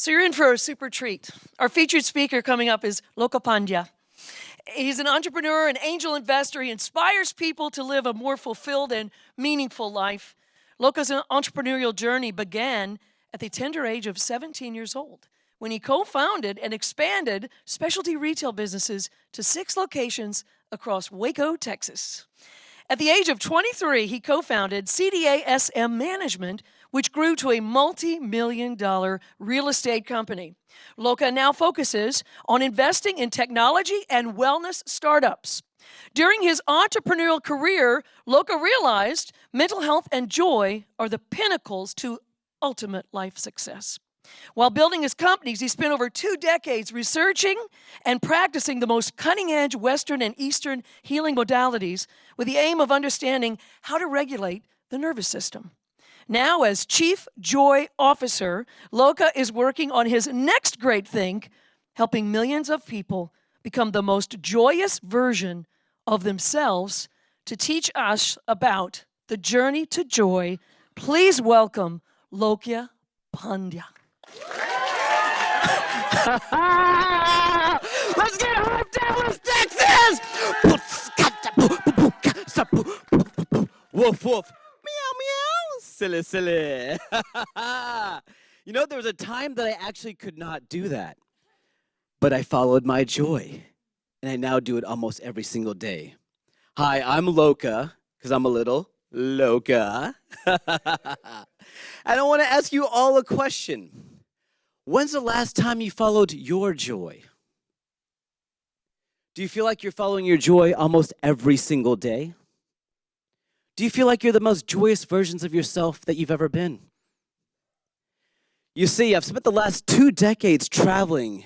So you're in for a super treat. Our featured speaker coming up is Loka Pandya. He's an entrepreneur, an angel investor. He inspires people to live a more fulfilled and meaningful life. Loka's entrepreneurial journey began at the tender age of 17 years old when he co-founded and expanded specialty retail businesses to 6 locations across Waco, Texas. At the age of 23, he co-founded CDASM Management, which grew to a multi-million-dollar real estate company. Loka now focuses on investing in technology and wellness startups. During his entrepreneurial career, Loka realized mental health and joy are the pinnacles to ultimate life success. While building his companies, he spent over 2 decades researching and practicing the most cutting-edge Western and Eastern healing modalities with the aim of understanding how to regulate the nervous system. Now, as Chief Joy Officer, Loka is working on his next great thing, helping millions of people become the most joyous version of themselves. To teach us about the journey to joy, please welcome Loka Pandya. Let's get hyped, Dallas, Texas! Woof, woof. Meow, meow. Silly, silly. You know, there was a time that I actually could not do that. But I followed my joy. And I now do it almost every single day. Hi, I'm Loka, because I'm a little Loka. And I want to ask you all a question. When's the last time you followed your joy? Do you feel like you're following your joy almost every single day? Do you feel like you're the most joyous versions of yourself that you've ever been? You see, I've spent the last 2 decades traveling,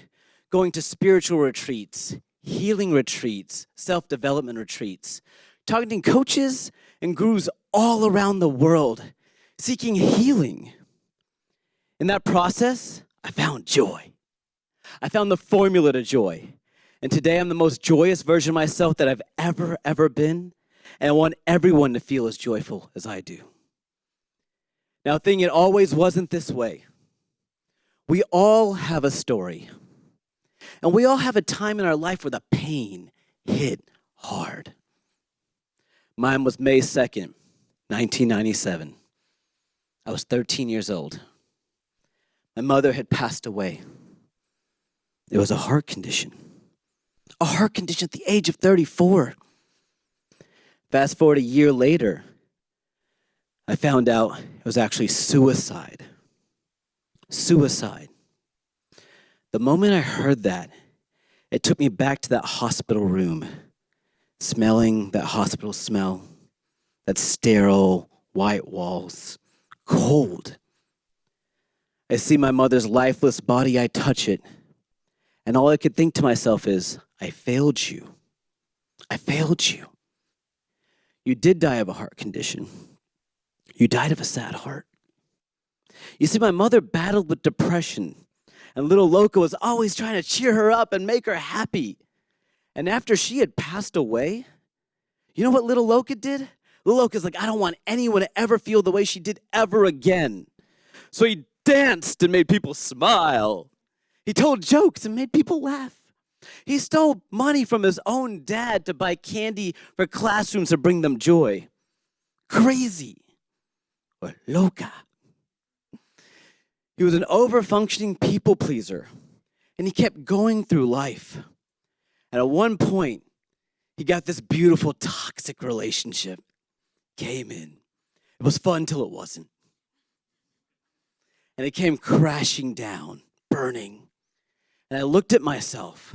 going to spiritual retreats, healing retreats, self-development retreats, talking to coaches and gurus all around the world, seeking healing. In that process, I found joy. I found the formula to joy. And today I'm the most joyous version of myself that I've ever been. And I want everyone to feel as joyful as I do. Now, thing, it always wasn't this way. We all have a story. And we all have a time in our life where the pain hit hard. Mine was May 2nd, 1997. I was 13 years old. My mother had passed away. It was a heart condition. A heart condition at the age of 34. Fast forward a year later, I found out it was actually suicide. Suicide. The moment I heard that, it took me back to that hospital room, smelling that hospital smell, that sterile white walls, cold. I see my mother's lifeless body, I touch it, and all I could think to myself is, I failed you. I failed you. You did die of a heart condition. You died of a sad heart. You see, my mother battled with depression, and little Loka was always trying to cheer her up and make her happy. And after she had passed away, you know what little Loka did? Little Loka's like, I don't want anyone to ever feel the way she did ever again. So he danced and made people smile. He told jokes and made people laugh. He stole money from his own dad to buy candy for classrooms to bring them joy. Crazy. Or Loka. He was an over-functioning people pleaser, and he kept going through life. And at one point, he got this beautiful toxic relationship. Came in. It was fun till it wasn't. And it came crashing down, burning. And I looked at myself.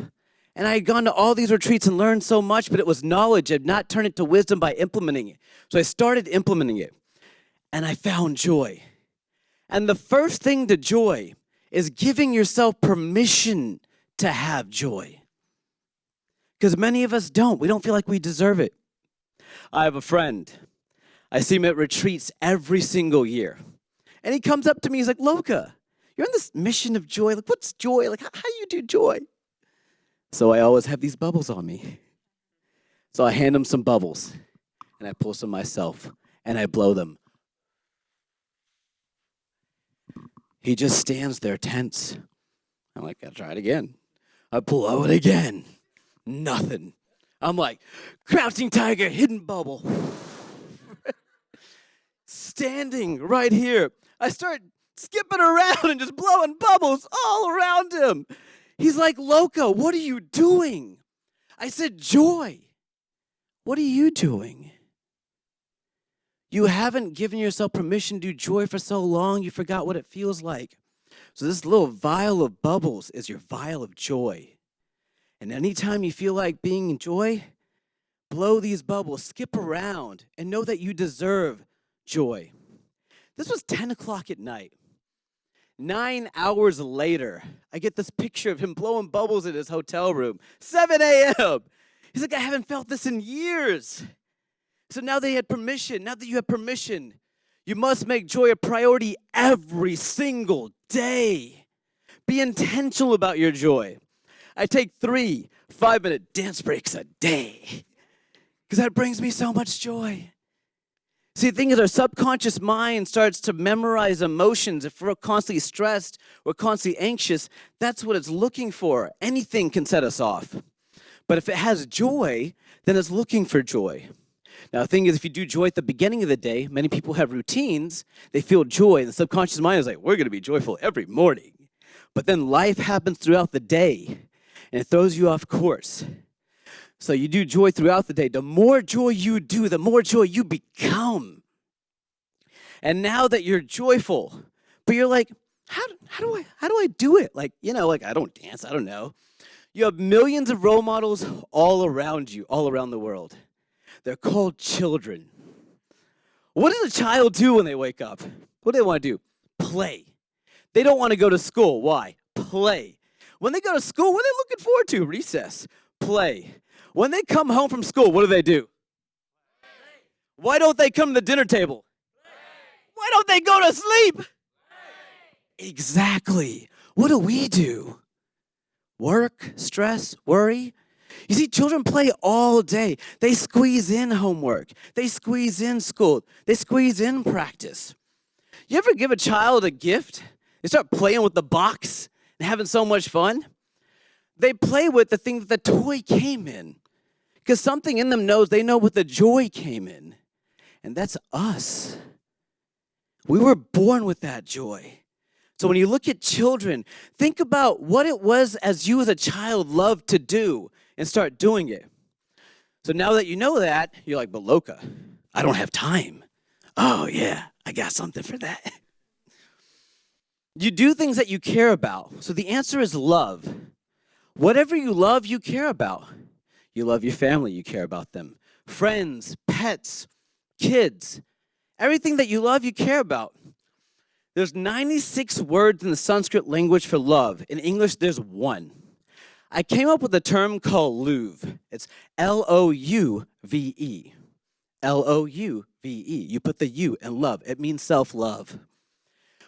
And I had gone to all these retreats and learned so much, but it was knowledge. I had not turned it to wisdom by implementing it. So I started implementing it. And I found joy. And the first thing to joy is giving yourself permission to have joy. Because many of us don't. We don't feel like we deserve it. I have a friend. I see him at retreats every single year. And he comes up to me, he's like, Loka, you're on this mission of joy. Like, what's joy? Like, how do you do joy? So I always have these bubbles on me. So I hand him some bubbles, and I pull some myself, and I blow them. He just stands there tense. I'm like, I'll try it again. I blow it again. Nothing. I'm like, crouching tiger, hidden bubble. Standing right here. I start skipping around and just blowing bubbles all around him. He's like, Loka, what are you doing? I said, joy. What are you doing? You haven't given yourself permission to do joy for so long, you forgot what it feels like. So this little vial of bubbles is your vial of joy. And anytime you feel like being in joy, blow these bubbles, skip around, and know that you deserve joy. This was 10 o'clock at night. 9 hours later, I get this picture of him blowing bubbles in his hotel room. 7 a.m. He's like, I haven't felt this in years. So now they had permission. Now that you have permission, you must make joy a priority every single day. Be intentional about your joy. I take 3 5-minute dance breaks a day because that brings me so much joy. See, the thing is, our subconscious mind starts to memorize emotions. If we're constantly stressed or constantly anxious, that's what it's looking for. Anything can set us off. But if it has joy, then it's looking for joy. Now, the thing is, if you do joy at the beginning of the day, many people have routines, they feel joy, and the subconscious mind is like, we're going to be joyful every morning. But then life happens throughout the day, and it throws you off course. So you do joy throughout the day. The more joy you do, the more joy you become. And now that you're joyful, but you're like, how do I do it? Like, I don't dance, I don't know. You have millions of role models all around you, all around the world. They're called children. What does a child do when they wake up? What do they want to do? Play. They don't want to go to school. Why? Play. When they go to school, what are they looking forward to? Recess. Play. When they come home from school, what do? Why don't they come to the dinner table? Why don't they go to sleep? Exactly. What do we do? Work, stress, worry. You see, children play all day. They squeeze in homework. They squeeze in school. They squeeze in practice. You ever give a child a gift? They start playing with the box and having so much fun. They play with the thing that the toy came in because something in them knows they know what the joy came in. And that's us. We were born with that joy. So when you look at children, think about what it was as you as a child loved to do and start doing it. So now that you know that, you're like, but Loka, I don't have time. Oh yeah, I got something for that. You do things that you care about. So the answer is love. Whatever you love, you care about. You love your family, you care about them. Friends, pets, kids. Everything that you love, you care about. There's 96 words in the Sanskrit language for love. In English, there's 1. I came up with a term called Louve. It's L-O-U-V-E. L-O-U-V-E. You put the U in love. It means self-love.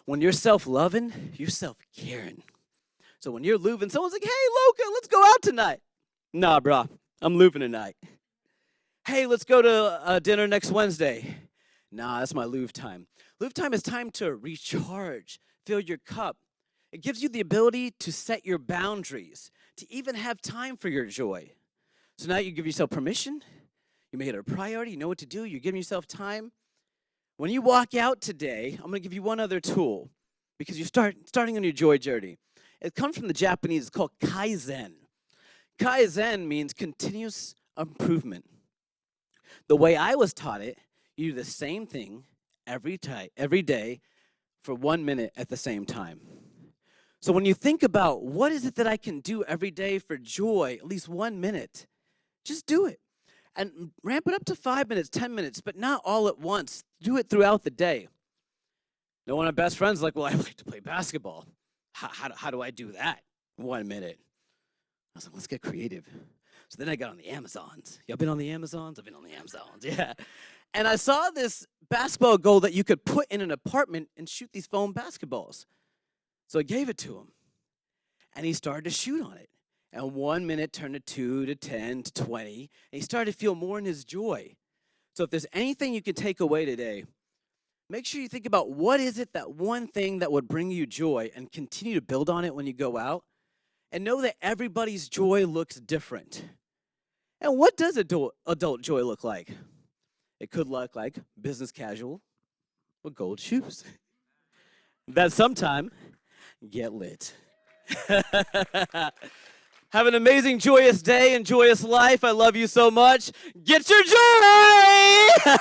When you're self-loving, you're self-caring. So when you're Louving, someone's like, hey, Loka, let's go out tonight. Nah, brah, I'm Louving tonight. Hey, let's go to dinner next Wednesday. Nah, that's my Louvre time. Louvre time is time to recharge, fill your cup. It gives you the ability to set your boundaries, to even have time for your joy. So now you give yourself permission. You make it a priority. You know what to do. You're giving yourself time. When you walk out today, I'm going to give you one other tool because you're starting on your joy journey. It comes from the Japanese. It's called Kaizen. Kaizen means continuous improvement. The way I was taught it, you do the same thing every day for 1 minute at the same time. So when you think about what is it that I can do every day for joy, at least 1 minute, just do it. And ramp it up to 5 minutes, 10 minutes, but not all at once. Do it throughout the day. Now, one of my best friends is like, well, I like to play basketball. How do I do that? 1 minute. I was like, let's get creative. So then I got on the Amazons. Y'all been on the Amazons? I've been on the Amazons, yeah. And I saw this basketball goal that you could put in an apartment and shoot these foam basketballs. So I gave it to him. And he started to shoot on it. And 1 minute turned to 2 to 10 to 20. And he started to feel more in his joy. So if there's anything you can take away today, make sure you think about what is it, that one thing that would bring you joy, and continue to build on it when you go out. and know that everybody's joy looks different. And what does adult joy look like? It could look like business casual with gold shoes. That sometime get lit. Have an amazing, joyous day and joyous life. I love you so much. Get your joy!